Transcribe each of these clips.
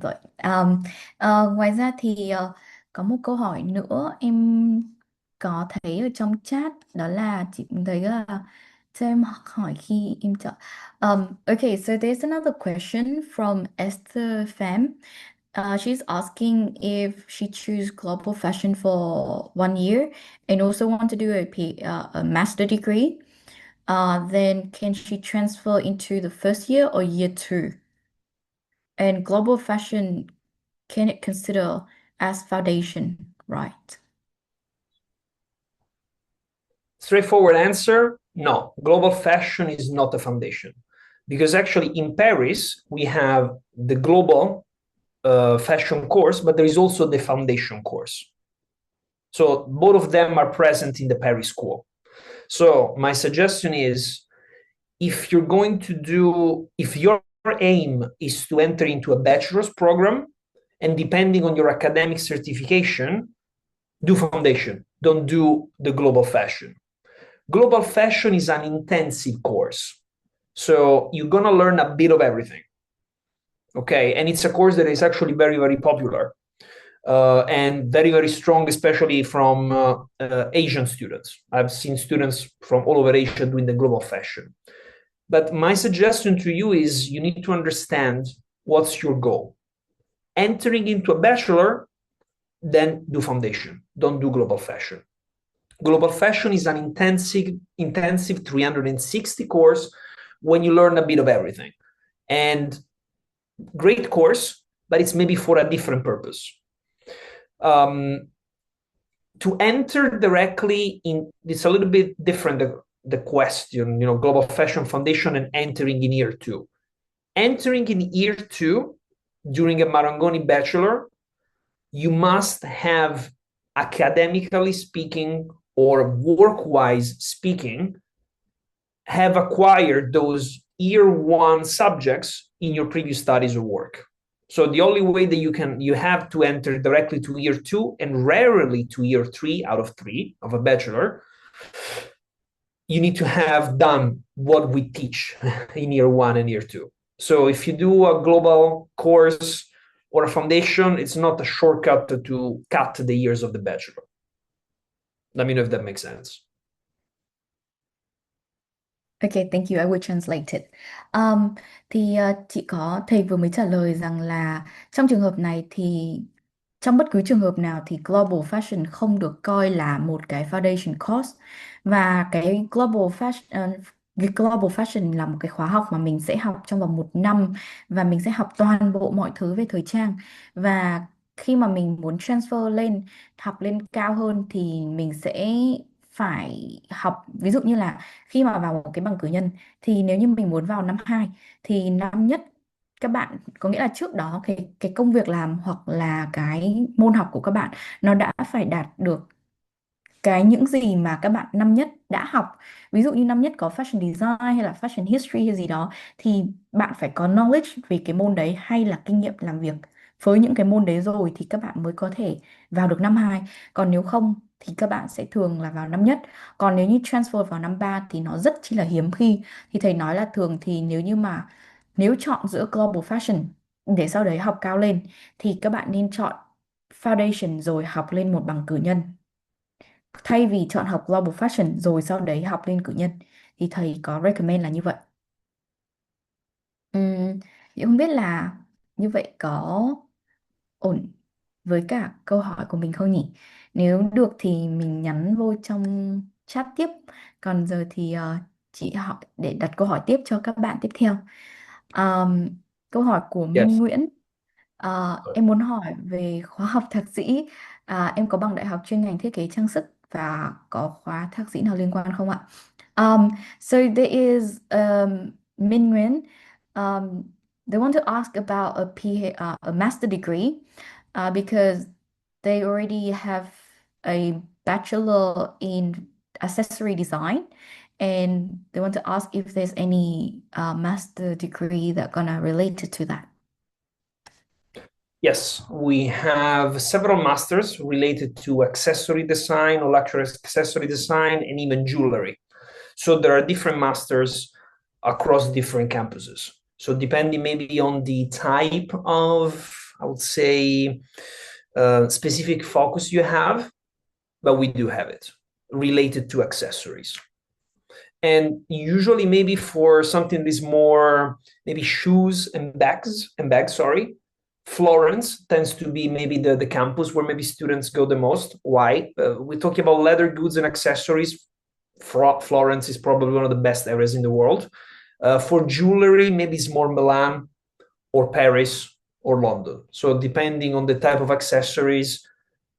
Rồi. Ngoài ra thì có một câu hỏi nữa em có thấy ở trong chat, đó là chị cũng thấy là cho em hỏi khi em chọn. Okay, so there's another question from Esther Pham. She's asking if she choose global fashion for 1 year and also want to do a master degree. Then can she transfer into the first year or year two? And global fashion, can it consider as foundation, right? Straightforward answer, no. Global fashion is not a foundation. Because actually in Paris, we have the global fashion course, but there is also the foundation course. So both of them are present in the Paris school. So my suggestion is, if you're going to do, if your aim is to enter into a bachelor's program, and depending on your academic certification, do foundation, don't do the global fashion. Global fashion is an intensive course. So you're going to learn a bit of everything. Okay. And it's a course that is actually very, very popular and very, very strong, especially from Asian students. I've seen students from all over Asia doing the global fashion. But my suggestion to you is you need to understand what's your goal. Entering into a bachelor, then do foundation. Don't do global fashion. Global fashion is an intensive 360 course when you learn a bit of everything. And great course, but it's maybe for a different purpose. To enter directly in, it's a little bit different, the question, global fashion foundation and entering in year two. Entering in year two during a Marangoni bachelor, you must have, academically speaking or work-wise speaking, have acquired those year one subjects in your previous studies or work. So the only way that you have to enter directly to year two and rarely to year three out of three of a bachelor, you need to have done what we teach in year one and year two. So if you do a global course or a foundation, it's not a shortcut to cut the years of the bachelor. Let me know if that makes sense. Okay, thank you. I will translate it. Chị có thầy vừa mới trả lời rằng là trong trường hợp này thì trong bất cứ trường hợp nào thì Global Fashion không được coi là một cái foundation course, và cái Global Fashion là một cái khóa học mà mình sẽ học trong vòng 1 năm, và mình sẽ học toàn bộ mọi thứ về thời trang. Và khi mà mình muốn transfer lên, học lên cao hơn thì mình sẽ phải học, ví dụ như là khi mà vào một cái bằng cử nhân thì nếu như mình muốn vào năm 2 thì năm nhất các bạn, có nghĩa là trước đó cái công việc làm hoặc là cái môn học của các bạn nó đã phải đạt được những gì mà các bạn năm nhất đã học. Ví dụ như năm nhất có fashion design hay là fashion history hay gì đó thì bạn phải có knowledge về cái môn đấy hay là kinh nghiệm làm việc với những cái môn đấy rồi thì các bạn mới có thể vào được năm 2. Còn nếu không thì các bạn sẽ thường là vào năm nhất. Còn nếu như transfer vào năm 3 thì nó rất chi là hiếm khi. Thì thầy nói là thường thì nếu chọn giữa global fashion để sau đấy học cao lên thì các bạn nên chọn foundation rồi học lên một bằng cử nhân, thay vì chọn học Global Fashion rồi sau đấy học lên cử nhân. Thì thầy có recommend là như vậy. Thì không biết là như vậy có ổn với cả câu hỏi của mình không nhỉ? Nếu được thì mình nhắn vô trong chat tiếp. Còn giờ thì chị hỏi để đặt câu hỏi tiếp cho các bạn tiếp theo. Ờm, Câu hỏi của Minh Yes. Nguyễn. Em muốn hỏi về khóa học thạc sĩ. Em có bằng đại học chuyên ngành thiết kế trang sức và có khóa thạc sĩ nào liên quan không ạ? So there is Minh Nguyễn. Um, they want to ask about a master degree because they already have a bachelor in accessory design, and they want to ask if there's any master degree that gonna relate to that. Yes, we have several masters related to accessory design or luxury accessory design and even jewelry. So there are different masters across different campuses. So depending maybe on the type of I would say, specific focus you have, but we do have it related to accessories. And usually maybe for something that is more maybe shoes and bags, sorry, Florence tends to be maybe the campus where maybe students go the most. Why? We're talking about leather goods and accessories. Florence is probably one of the best areas in the world. For jewelry, maybe it's more Milan or Paris or London. So depending on the type of accessories,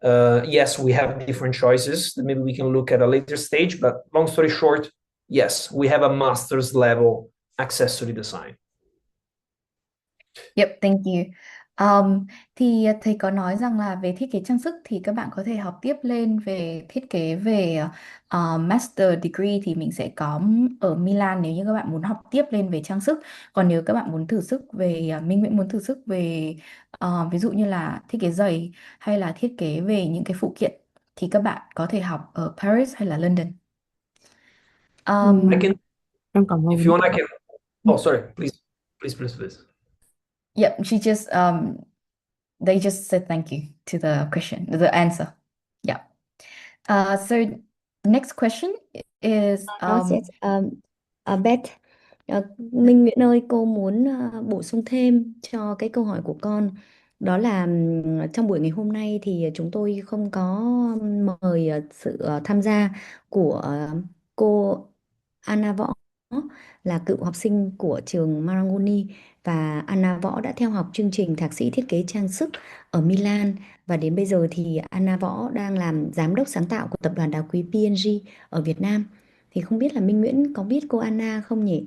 yes, we have different choices that maybe we can look at a later stage. But long story short, yes, we have a master's level accessory design. Yep, thank you. Thì thầy có nói rằng là về thiết kế trang sức thì các bạn có thể học tiếp lên về thiết kế về master degree thì mình sẽ có ở Milan nếu như các bạn muốn học tiếp lên về trang sức. Còn nếu các bạn muốn thử sức về Minh Nguyễn muốn thử sức về ví dụ như là thiết kế giày hay là thiết kế về những cái phụ kiện thì các bạn có thể học ở Paris hay là London. I can, Em cảm if ơn. you want, I can. Oh, sorry. Please. Yep, they just said thank you to the question, the answer. Yeah. So next question is Nó sẽ Beth, Minh Nguyễn ơi, cô muốn bổ sung thêm cho cái câu hỏi của con. Đó là trong buổi ngày hôm nay thì chúng tôi không có mời sự tham gia của cô Anna Võ, là cựu học sinh của trường Marangoni, và Anna Võ đã theo học chương trình thạc sĩ thiết kế trang sức ở Milan, và đến bây giờ thì Anna Võ đang làm giám đốc sáng tạo của tập đoàn đá quý P&G ở Việt Nam. Thì không biết là Minh Nguyễn có biết cô Anna không nhỉ?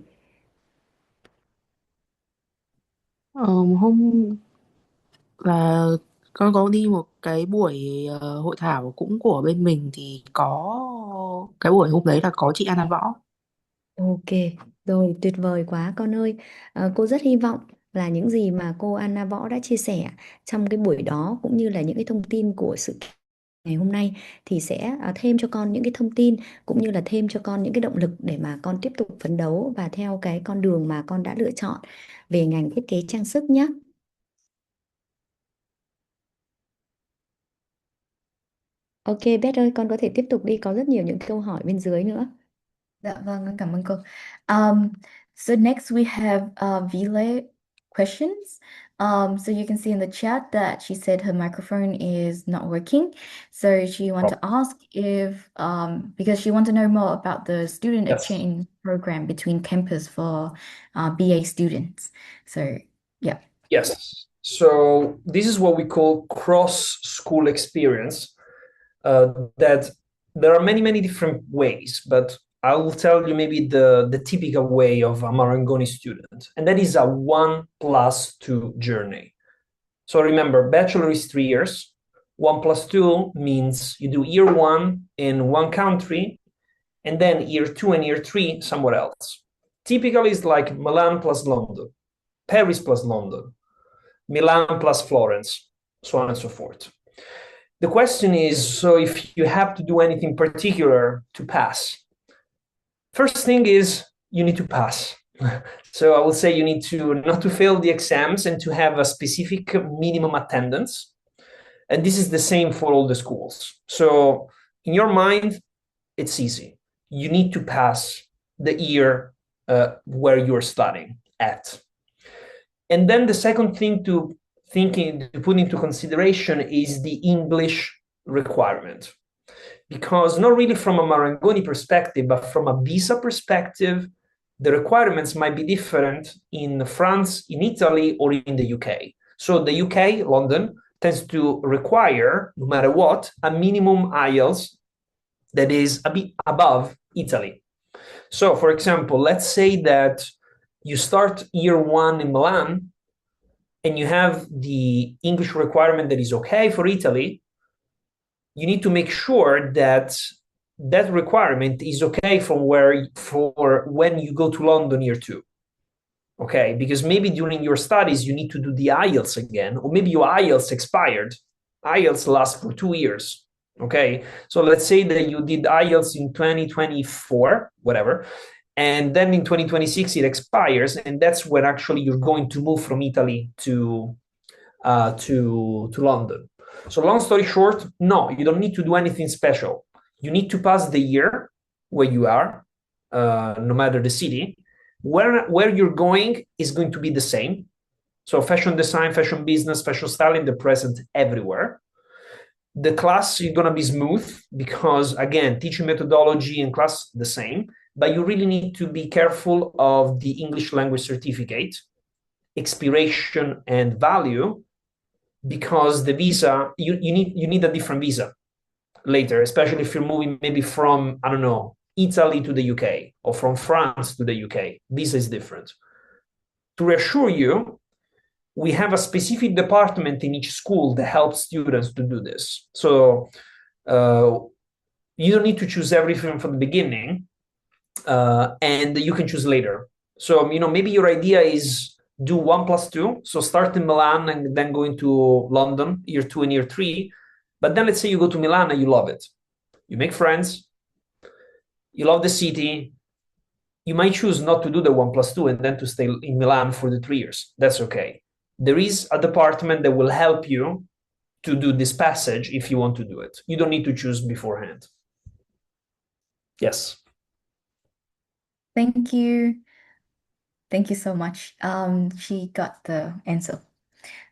Hôm là con có đi một cái buổi hội thảo cũng của bên mình, thì có cái buổi hôm đấy là có chị Anna Võ. Ok, rồi, tuyệt vời quá con ơi. Cô rất hy vọng là những gì mà cô Anna Võ đã chia sẻ trong cái buổi đó, cũng như là những cái thông tin của sự kiện ngày hôm nay, thì sẽ thêm cho con những cái thông tin, cũng như là thêm cho con những cái động lực để mà con tiếp tục phấn đấu và theo cái con đường mà con đã lựa chọn về ngành thiết kế trang sức nhé. Ok, Beth ơi, con có thể tiếp tục đi, có rất nhiều những câu hỏi bên dưới nữa. Dạ vâng, cảm ơn cô. So next we have Vile questions. So you can see in the chat that she said her microphone is not working. So she want to ask if because she want to know more about the student Yes. exchange program between campus for BA students. So yeah. Yes. So this is what we call cross-school experience. That there are many different ways, but I will tell you maybe the typical way of a Marangoni student, and that is a 1+2 journey. So remember, bachelor is 3 years. 1+2 means you do year 1 in one country, and then year 2 and year 3 somewhere else. Typically, it's like Milan plus London, Paris plus London, Milan plus Florence, so on and so forth. The question is, so if you have to do anything particular to pass, first thing is you need to pass. So I would say you need to not to fail the exams and to have a specific minimum attendance. And this is the same for all the schools. So in your mind, it's easy. You need to pass the year where you're studying at. And then the second thing to put into consideration is the English requirement. Because not really from a Marangoni perspective, but from a visa perspective, the requirements might be different in France, in Italy, or in the UK. So the UK, London, tends to require, no matter what, a minimum IELTS that is a bit above Italy. So, for example, let's say that you start year 1 in Milan, and you have the English requirement that is okay for Italy. You need to make sure that that requirement is okay for when you go to London year 2. Okay, because maybe during your studies you need to do the IELTS again, or maybe your IELTS expired. IELTS lasts for 2 years. Okay, so let's say that you did IELTS in 2024, whatever, and then in 2026 it expires, and that's when actually you're going to move from Italy to to London. So long story short, no, you don't need to do anything special. You need to pass the year where you are, no matter the city. Where you're going is going to be the same. So fashion design, fashion business, fashion styling, they're present everywhere. The class is going to be smooth because, again, teaching methodology and class the same, but you really need to be careful of the English language certificate, expiration and value, because the visa, you need a different visa later, especially if you're moving maybe from, I don't know, Italy to the UK or from France to the UK. Visa is different. To reassure you, we have a specific department in each school that helps students to do this. So you don't need to choose everything from the beginning, and you can choose later. So, maybe your idea is do 1+2. So start in Milan and then go into London, year 2 and year 3. But then let's say you go to Milan and you love it. You make friends, you love the city. You might choose not to do the 1+2 and then to stay in Milan for the 3 years. That's okay. There is a department that will help you to do this passage if you want to do it. You don't need to choose beforehand. Yes. Thank you. Thank you so much. She got the answer.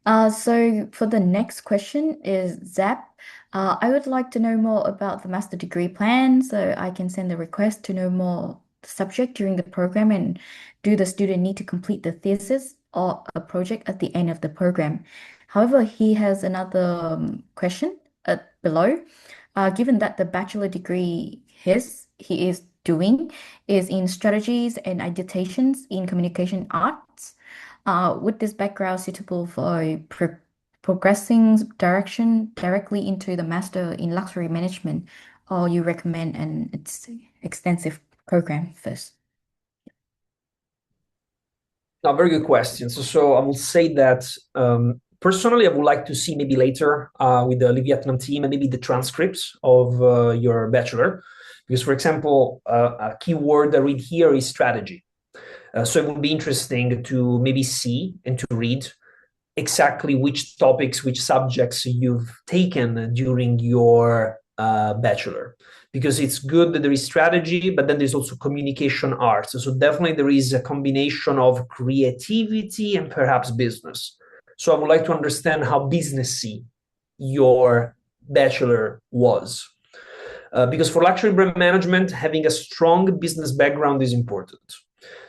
So for the next question is Zap. I would like to know more about the master degree plan, so I can send a request to know more the subject during the program, and do the student need to complete the thesis or a project at the end of the program? However, he has another question below. Given that the bachelor degree he is doing is in strategies and agitations in communication arts, would this background suitable for progressing direction directly into the master in luxury management, or you recommend an extensive program first? No, very good questions. So I will say that personally, I would like to see maybe later with the Vietnam team and maybe the transcripts of your bachelor. Because, for example, a key word I read here is strategy. So it would be interesting to maybe see and to read exactly which topics, which subjects you've taken during your bachelor. Because it's good that there is strategy, but then there's also communication arts. So definitely there is a combination of creativity and perhaps business. So I would like to understand how businessy your bachelor was. Because for luxury brand management, having a strong business background is important.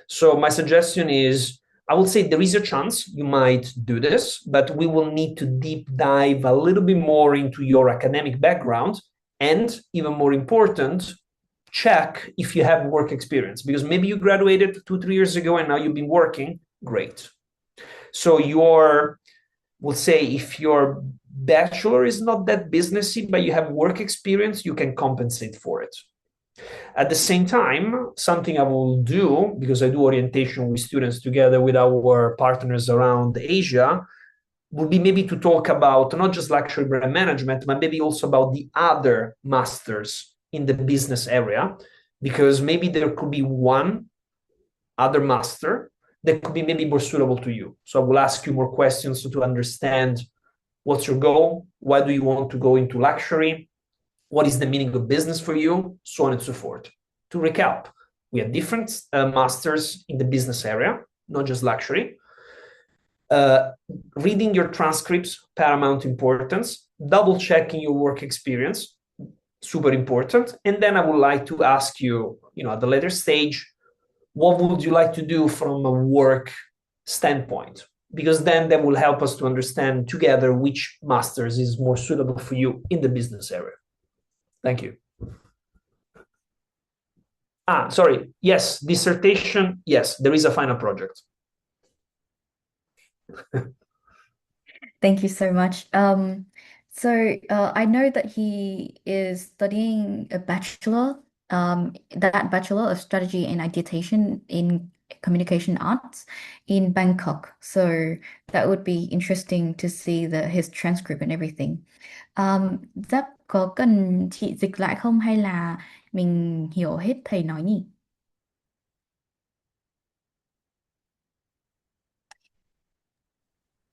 So my suggestion is, I would say there is a chance you might do this, but we will need to deep dive a little bit more into your academic background, and even more important, check if you have work experience, because maybe you graduated 2-3 years ago and now you've been working. Great. So we'll say if your bachelor is not that businessy, but you have work experience, you can compensate for it. At the same time, something I will do, because I do orientation with students together with our partners around Asia, would be maybe to talk about not just luxury brand management, but maybe also about the other masters in the business area, because maybe there could be one other master that could be maybe more suitable to you. So I will ask you more questions to understand what's your goal, why do you want to go into luxury, what is the meaning of business for you, so on and so forth. To recap, we have different masters in the business area, not just luxury. Reading your transcripts, paramount importance. Double checking your work experience, super important. And then I would like to ask you, at the later stage, what would you like to do from a work standpoint? Because then that will help us to understand together which masters is more suitable for you in the business area. Thank you. Sorry. Yes, dissertation. Yes, there is a final project. Thank you so much. So I know that he is studying a bachelor, that Bachelor of Strategy and Agitation in Communication Arts in Bangkok. So that would be interesting to see his transcript and everything. Giáp có cần chị dịch lại không, hay là mình hiểu hết thầy nói nhỉ?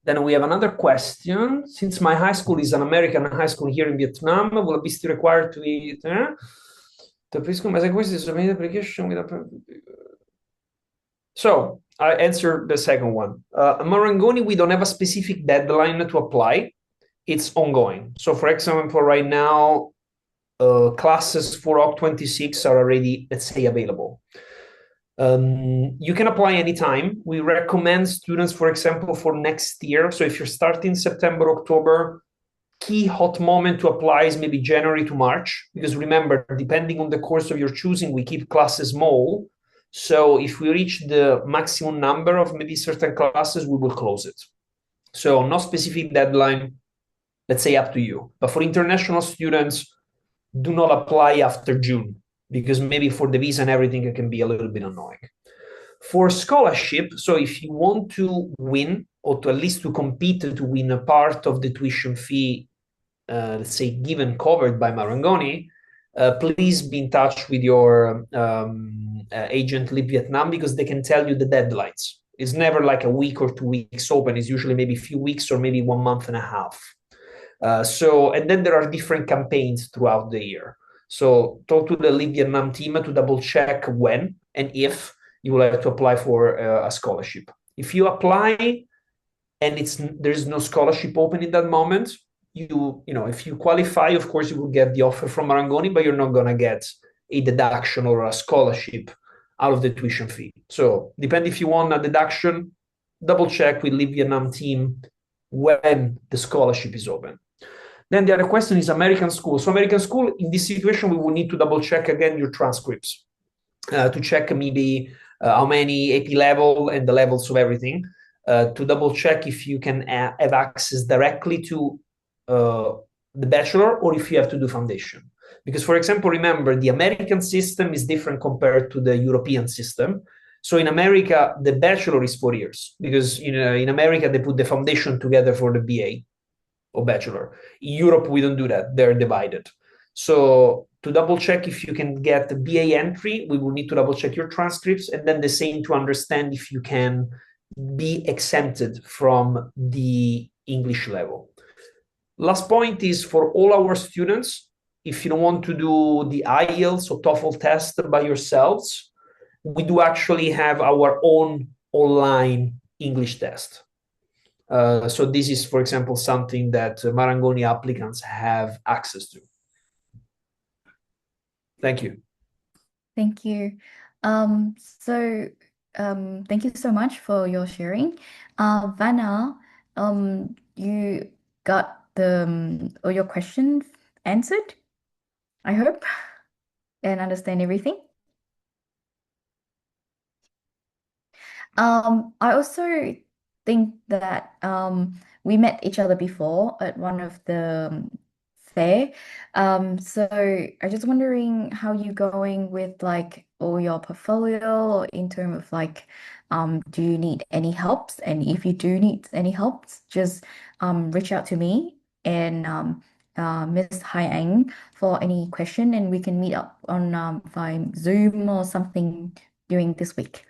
Then we have another question. Since my high school is an American high school here in Vietnam, will I be still required to eat? The preschool as a question is made application with a... So I answer the second one. Marangoni, we don't have a specific deadline to apply. It's ongoing. So for example, right now, classes for OC26 are already, let's say, available. You can apply anytime. We recommend students, for example, for next year. So if you're starting September, October, key hot moment to apply is maybe January to March, because remember, depending on the course of your choosing, we keep classes small. So if we reach the maximum number of maybe certain classes, we will close it. So no specific deadline, let's say up to you. But for international students, do not apply after June, because maybe for the visa and everything, it can be a little bit annoying. For scholarship, so if you want to win, or to at least to compete to win a part of the tuition fee, let's say, given covered by Marangoni, please be in touch with your agent Live Vietnam, because they can tell you the deadlines. It's never like a week or 2 weeks open. It's usually maybe a few weeks or maybe 1 month and a half. And then there are different campaigns throughout the year. So talk to the Live Vietnam team to double check when and if you will have to apply for a scholarship. If you apply and there's no scholarship open in that moment, if you qualify, of course, you will get the offer from Marangoni, but you're not going to get a deduction or a scholarship out of the tuition fee. So depend if you want a deduction, double check with Live Vietnam team when the scholarship is open. Then the other question is American school. So American school, in this situation, we will need to double check again your transcripts to check maybe how many AP level and the levels of everything, to double check if you can have access directly to the bachelor or if you have to do foundation. Because, for example, remember, the American system is different compared to the European system. So in America, the bachelor is 4 years, because in America, they put the foundation together for the BA or bachelor. In Europe, we don't do that. They're divided. So to double check if you can get the BA entry, we will need to double check your transcripts, and then the same to understand if you can be exempted from the English level. Last point is for all our students, if you don't want to do the IELTS or TOEFL test by yourselves, we do actually have our own online English test. So this is, for example, something that Marangoni applicants have access to. Thank you. Thank you. Thank you so much for your sharing. Vanna, you got all your questions answered, I hope, and understand everything. I also think that we met each other before at one of the fair. So I'm just wondering how you going with like all your portfolio in terms of like, do you need any helps? And if you do need any helps, just reach out to me and Miss Hai Anh for any question, and we can meet up on via Zoom or something during this week.